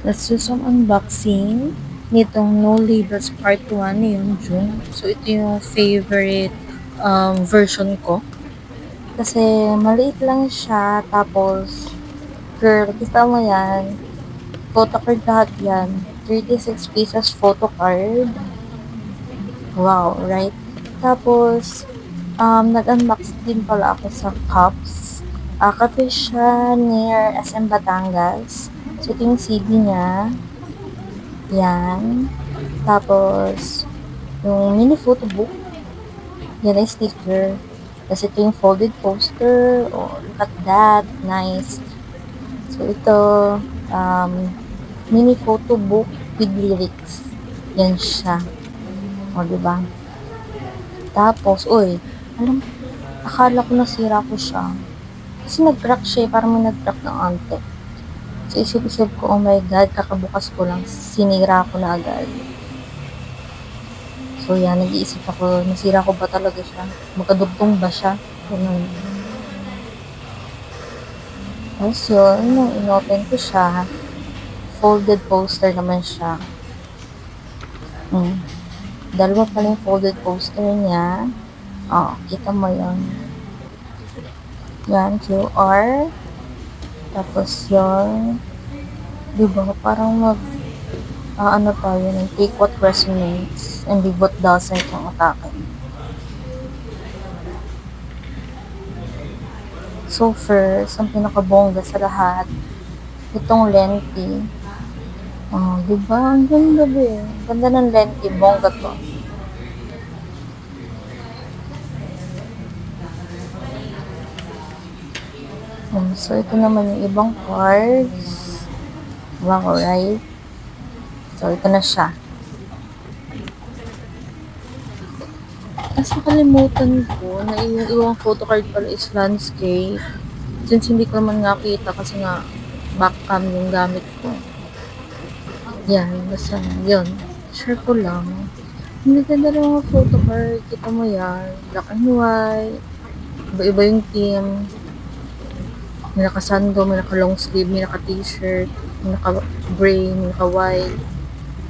Let's do some unboxing nitong No Labels Part 1 ngayong June. So, ito yung favorite version ko. Kasi maliit lang siya. Tapos, girl, kita mo yan. Photo card lahat yan. 36 pieces photo card. Wow, right? Tapos, nag-unbox din pala ako sa cups. Cafe siya near SM Batangas. So, ito yung CD niya. Yan. Tapos, yung mini photo book, yan ay sticker. Tapos ito yung folded poster. Oh, look at that. Nice. So, ito, um, mini photo book with lyrics. Yan siya. O, diba? Tapos, uy, alam, akala ko nasira ko siya. Kasi nag-crack siya, parang may nag-crack ng ante. So, isip-isip ko, oh my God, kakabukas ko lang, sinira ko na agad. So, yan, nag-iisip ako, nasira ko ba talaga siya? Magkadugtong ba siya? Ganun. Tapos yun, nung inopen ko siya, folded poster naman siya. Dalawa pala yung folded poster niya. Oh, kita mo yun. Yan, QR. Tapos yun, diba, parang ano tayo, ng take what resonates and leave what doesn't yung atake. So first, ang pinakabongga sa lahat, itong lenti. Oh, diba? Ang ganda ba. Ganda ng lenti, bongga to. So ito naman yung ibang cards. Wow, right? So ito na siya. Tapos nakalimutan ko na yung ibang photo card pala is landscape. Since hindi ko naman nga kita kasi nga backcam yung gamit ko. Yan, basta yun. Share ko lang. Hindi ganda ng mga photo card. Kita mo yan. Black and white. Iba-iba yung team. May naka-sando, may naka-long sleeve, may naka-t-shirt, may naka-gray, may naka-white,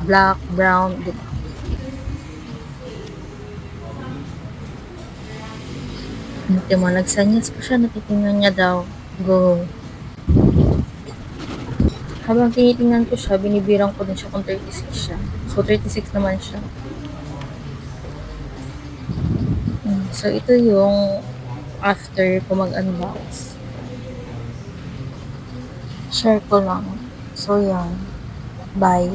black, brown. Yung mga nagsanyas pa siya, natitingnan niya daw. Go. Habang tinitingnan ko siya, binibirang ko din siya kung 36 siya. So, 36 naman siya. So, ito yung after ko mag-unbox. Share ko lang. So, yan. Bye.